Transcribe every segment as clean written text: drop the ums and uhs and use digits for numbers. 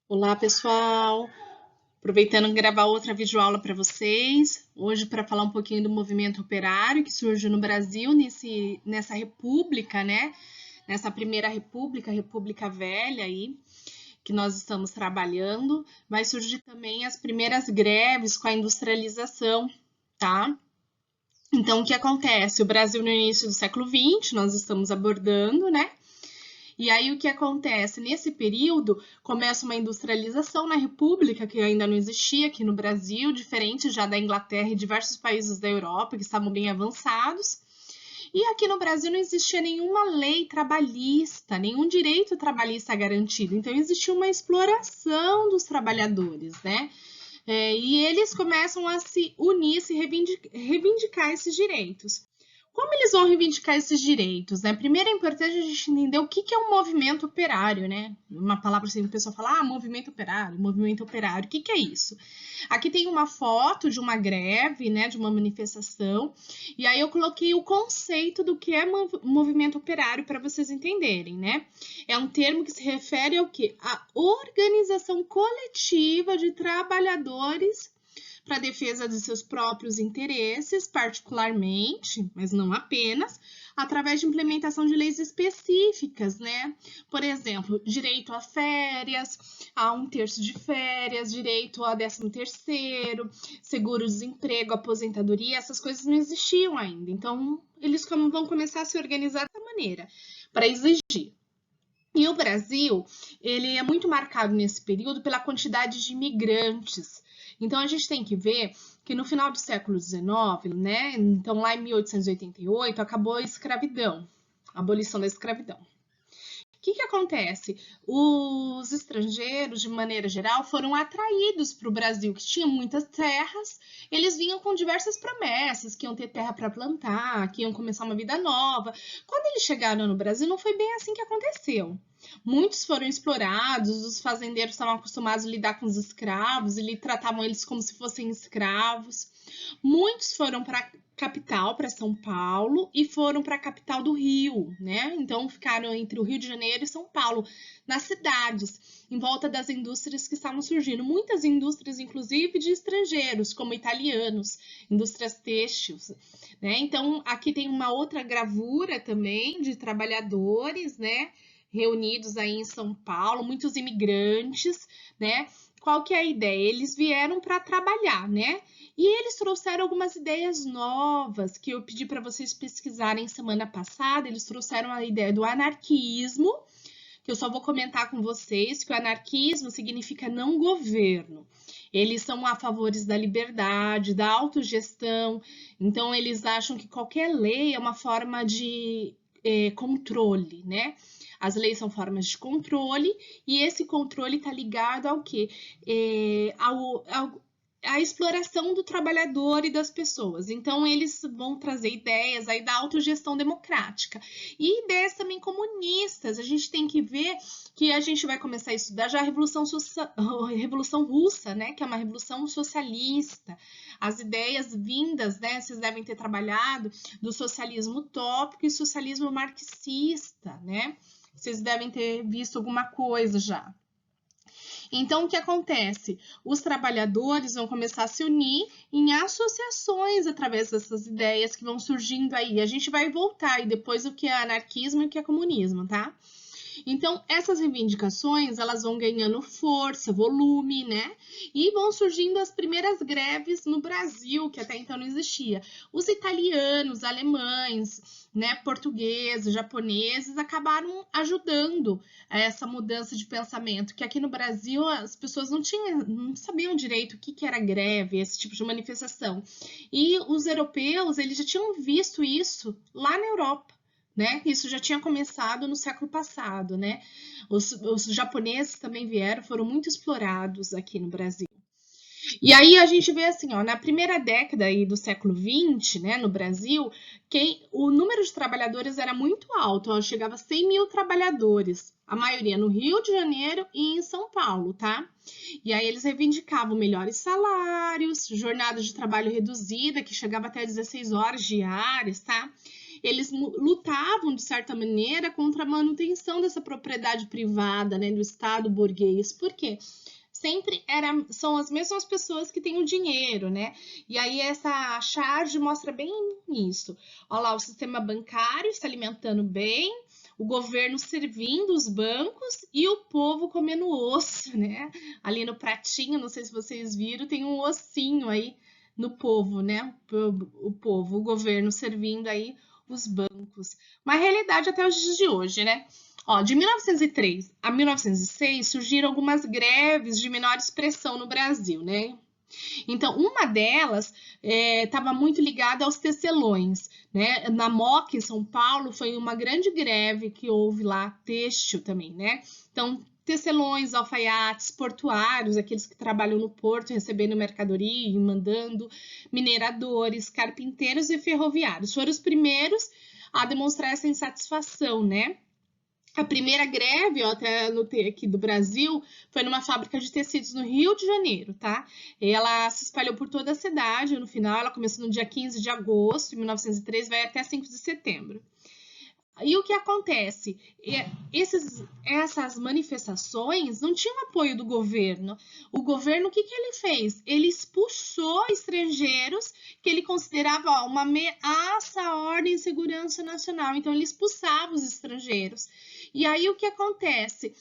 Olá, pessoal! Aproveitando gravar outra videoaula para vocês, hoje para falar um pouquinho do movimento operário que surge no Brasil nessa república, né? Nessa primeira república, República Velha aí, que nós estamos trabalhando. Vai surgir também as primeiras greves com a industrialização, tá? Então, o que acontece? O Brasil no início do século XX, nós estamos abordando, né? E aí o que acontece? Nesse período começa uma industrialização na República, que ainda não existia aqui no Brasil, diferente já da Inglaterra e diversos países da Europa que estavam bem avançados. E aqui no Brasil não existia nenhuma lei trabalhista, nenhum direito trabalhista garantido. Então existia uma exploração dos trabalhadores, né? E eles começam a se unir, se reivindicar esses direitos. Como eles vão reivindicar esses direitos, né? Primeiro é importante a gente entender o que é um movimento operário, né? Uma palavra assim, que o pessoal fala, movimento operário, o que é isso? Aqui tem uma foto de uma greve, né, de uma manifestação, e aí eu coloquei o conceito do que é movimento operário para vocês entenderem, né? É um termo que se refere ao quê? A organização coletiva de trabalhadores para a defesa de seus próprios interesses, particularmente, mas não apenas, através de implementação de leis específicas, né? Por exemplo, direito a férias, a 1/3 de férias, direito a 13º, seguro-desemprego, aposentadoria, essas coisas não existiam ainda. Então, eles vão começar a se organizar dessa maneira, para exigir. E o Brasil, ele é muito marcado nesse período pela quantidade de imigrantes. Então, a gente tem que ver que no final do século XIX, né, então lá em 1888, acabou a escravidão, a abolição da escravidão. O que acontece? Os estrangeiros, de maneira geral, foram atraídos para o Brasil, que tinha muitas terras. Eles vinham com diversas promessas, que iam ter terra para plantar, que iam começar uma vida nova. Quando eles chegaram no Brasil, não foi bem assim que aconteceu. Muitos foram explorados, os fazendeiros estavam acostumados a lidar com os escravos, e tratavam eles como se fossem escravos. Muitos foram para capital, para São Paulo, e foram para a capital do Rio, né? Então ficaram entre o Rio de Janeiro e São Paulo, nas cidades, em volta das indústrias que estavam surgindo. Muitas indústrias, inclusive, de estrangeiros, como italianos, indústrias têxteis, né? Então aqui tem uma outra gravura também de trabalhadores, né? Reunidos aí em São Paulo, muitos imigrantes, né? Qual que é a ideia? Eles vieram para trabalhar, né? E eles trouxeram algumas ideias novas que eu pedi para vocês pesquisarem semana passada. Eles trouxeram a ideia do anarquismo, que eu só vou comentar com vocês, que o anarquismo significa não governo. Eles são a favores da liberdade, da autogestão, então eles acham que qualquer lei é uma forma de controle, né? As leis são formas de controle e esse controle está ligado ao quê? A exploração do trabalhador e das pessoas. Então, eles vão trazer ideias aí da autogestão democrática. E ideias também comunistas. A gente tem que ver que a gente vai começar a estudar já a Revolução Russa, né? Que é uma revolução socialista. As ideias vindas, né? Vocês devem ter trabalhado do socialismo utópico e socialismo marxista, né? Vocês devem ter visto alguma coisa já. Então, o que acontece? Os trabalhadores vão começar a se unir em associações através dessas ideias que vão surgindo aí. A gente vai voltar e depois o que é anarquismo e o que é comunismo, tá? Então, essas reivindicações, elas vão ganhando força, volume, né? E vão surgindo as primeiras greves no Brasil, que até então não existia. Os italianos, alemães, né, portugueses, japoneses, acabaram ajudando essa mudança de pensamento, que aqui no Brasil as pessoas não sabiam direito o que era greve, esse tipo de manifestação. E os europeus, eles já tinham visto isso lá na Europa. Né? Isso já tinha começado no século passado, né? Os japoneses também vieram, foram muito explorados aqui no Brasil. E aí a gente vê assim, ó, na primeira década aí do século XX, né, no Brasil, o número de trabalhadores era muito alto, ó, chegava a 100 mil trabalhadores, a maioria no Rio de Janeiro e em São Paulo, tá? E aí eles reivindicavam melhores salários, jornada de trabalho reduzida, que chegava até 16 horas diárias, tá? eles lutavam, de certa maneira, contra a manutenção dessa propriedade privada, né, do Estado burguês. Por quê? Sempre são as mesmas pessoas que têm o dinheiro, né? E aí essa charge mostra bem isso. Olha lá, o sistema bancário se alimentando bem, o governo servindo os bancos e o povo comendo osso, né? Ali no pratinho, não sei se vocês viram, tem um ossinho aí no povo, né? O governo servindo aí os bancos. Uma realidade até os dias de hoje, né? Ó, de 1903 a 1906 surgiram algumas greves de menor expressão no Brasil, né? Então, uma delas estava muito ligada aos tecelões, né? Na Moca, em São Paulo, foi uma grande greve que houve lá, têxtil também, né? Então, tecelões, alfaiates, portuários, aqueles que trabalham no porto recebendo mercadoria e mandando, mineradores, carpinteiros e ferroviários foram os primeiros a demonstrar essa insatisfação, né? A primeira greve, ó, até anotei aqui do Brasil, foi numa fábrica de tecidos no Rio de Janeiro, tá? Ela se espalhou por toda a cidade, no final ela começou no dia 15 de agosto de 1903, vai até 5 de setembro. E o que acontece? Essas manifestações não tinham apoio do governo. O governo, o que ele fez? Ele expulsou estrangeiros que ele considerava uma ameaça à ordem e segurança nacional. Então, ele expulsava os estrangeiros. E aí, o que acontece?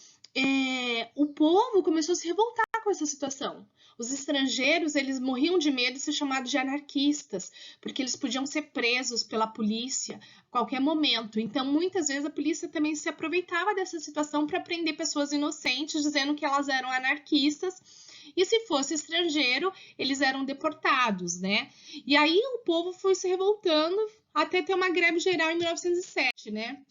O povo começou a se revoltar com essa situação. Os estrangeiros, eles morriam de medo de ser chamados de anarquistas, porque eles podiam ser presos pela polícia a qualquer momento. Então, muitas vezes, a polícia também se aproveitava dessa situação para prender pessoas inocentes, dizendo que elas eram anarquistas, e se fosse estrangeiro, eles eram deportados, né? E aí, o povo foi se revoltando até ter uma greve geral em 1907, né?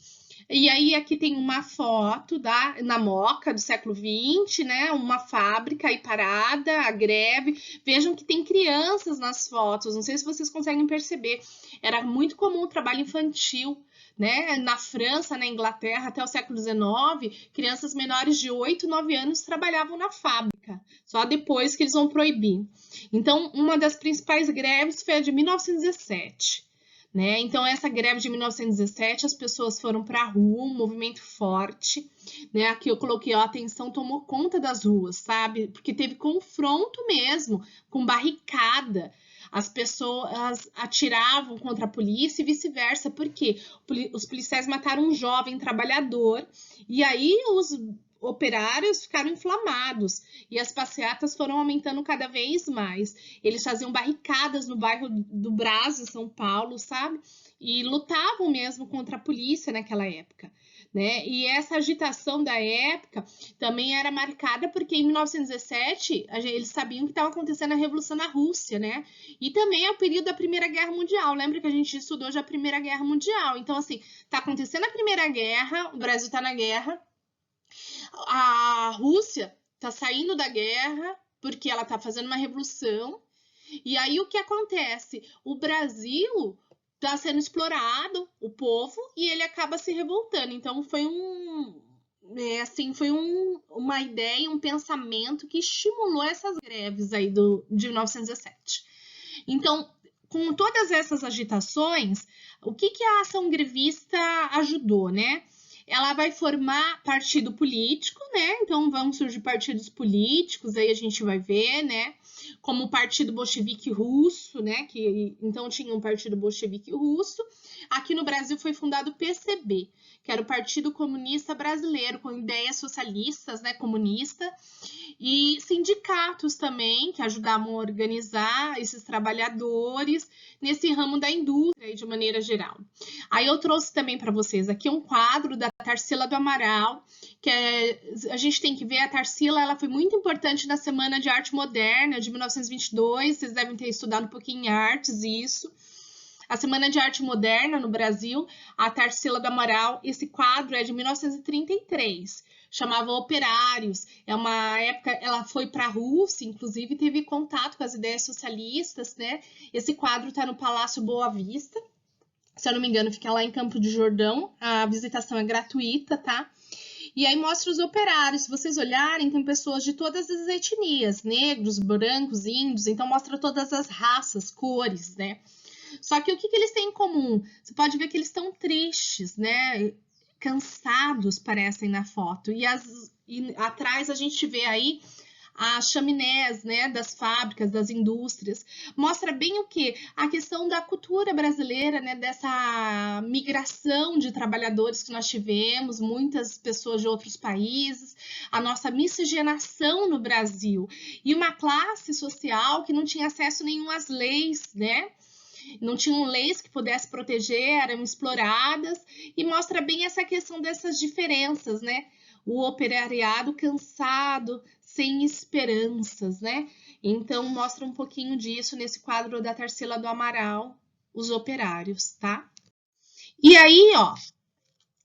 E aí aqui tem uma foto na Moca do século XX, né? Uma fábrica aí parada, a greve. Vejam que tem crianças nas fotos, não sei se vocês conseguem perceber. Era muito comum o trabalho infantil, né? Na França, na Inglaterra, até o século XIX, crianças menores de 8, 9 anos trabalhavam na fábrica. Só depois que eles vão proibir. Então, uma das principais greves foi a de 1917. Né? Então, essa greve de 1917, as pessoas foram para a rua, um movimento forte, né? Aqui eu coloquei, ó, a tensão tomou conta das ruas, sabe? Porque teve confronto mesmo, com barricada. As pessoas atiravam contra a polícia e vice-versa, porque os policiais mataram um jovem trabalhador, e aí os operários ficaram inflamados e as passeatas foram aumentando cada vez mais. Eles faziam barricadas no bairro do Brás, em São Paulo, sabe? E lutavam mesmo contra a polícia naquela época, né? E essa agitação da época também era marcada porque em 1917 eles sabiam que estava acontecendo a Revolução na Rússia, né? E também é o período da Primeira Guerra Mundial. Lembra que a gente estudou já a Primeira Guerra Mundial? Então, assim, tá acontecendo a Primeira Guerra, o Brasil tá na guerra, a Rússia está saindo da guerra porque ela está fazendo uma revolução. E aí o que acontece? O Brasil está sendo explorado, o povo, e ele acaba se revoltando. Então foi uma ideia, um pensamento que estimulou essas greves aí de 1917. Então, com todas essas agitações, o que a ação grevista ajudou, né? Ela vai formar partido político, né? Então vão surgir partidos políticos, aí a gente vai ver, né? Como o Partido Bolchevique Russo, né? Que então tinha um Partido Bolchevique Russo. Aqui no Brasil foi fundado o PCB, que era o Partido Comunista Brasileiro, com ideias socialistas, né? Comunista. E sindicatos também, que ajudavam a organizar esses trabalhadores nesse ramo da indústria, de maneira geral. Aí eu trouxe também para vocês aqui um quadro da Tarsila do Amaral, que a gente tem que ver, a Tarsila ela foi muito importante na Semana de Arte Moderna de 1922, vocês devem ter estudado um pouquinho em artes isso. A Semana de Arte Moderna no Brasil, a Tarsila do Amaral, esse quadro é de 1933, chamava Operários. É uma época, ela foi para a Rússia, inclusive teve contato com as ideias socialistas, né? Esse quadro está no Palácio Boa Vista, se eu não me engano, fica lá em Campo de Jordão, a visitação é gratuita, tá? E aí mostra os operários, se vocês olharem, tem pessoas de todas as etnias, negros, brancos, índios, então mostra todas as raças, cores, né? Só que o que eles têm em comum? Você pode ver que eles estão tristes, né? Cansados, parecem na foto. E atrás a gente vê aí as chaminés, né, das fábricas, das indústrias. Mostra bem o que? A questão da cultura brasileira, né, dessa migração de trabalhadores que nós tivemos, muitas pessoas de outros países, a nossa miscigenação no Brasil e uma classe social que não tinha acesso nenhum às leis, né? Não tinham leis que pudessem proteger, eram exploradas, e mostra bem essa questão dessas diferenças, né? O operariado cansado, sem esperanças, né? Então, mostra um pouquinho disso nesse quadro da Tarsila do Amaral, Os Operários, tá? E aí, ó,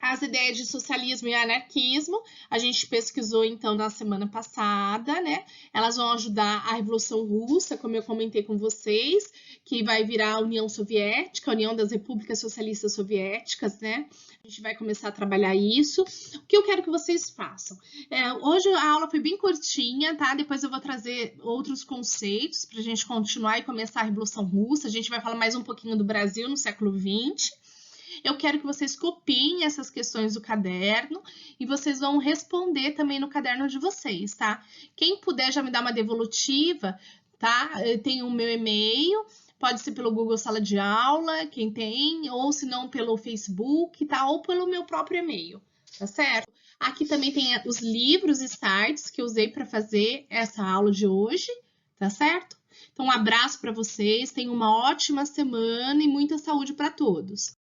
as ideias de socialismo e anarquismo, a gente pesquisou então na semana passada, né? Elas vão ajudar a Revolução Russa, como eu comentei com vocês, que vai virar a União Soviética, a União das Repúblicas Socialistas Soviéticas, né? A gente vai começar a trabalhar isso. O que eu quero que vocês façam? Hoje a aula foi bem curtinha, tá? Depois eu vou trazer outros conceitos para a gente continuar e começar a Revolução Russa. A gente vai falar mais um pouquinho do Brasil no século XX. Eu quero que vocês copiem essas questões do caderno e vocês vão responder também no caderno de vocês, tá? Quem puder já me dar uma devolutiva, tá? Tem o meu e-mail, pode ser pelo Google Sala de Aula, quem tem, ou se não pelo Facebook, tá? Ou pelo meu próprio e-mail, tá certo? Aqui também tem os livros e sites que eu usei para fazer essa aula de hoje, tá certo? Então, um abraço para vocês, tenham uma ótima semana e muita saúde para todos.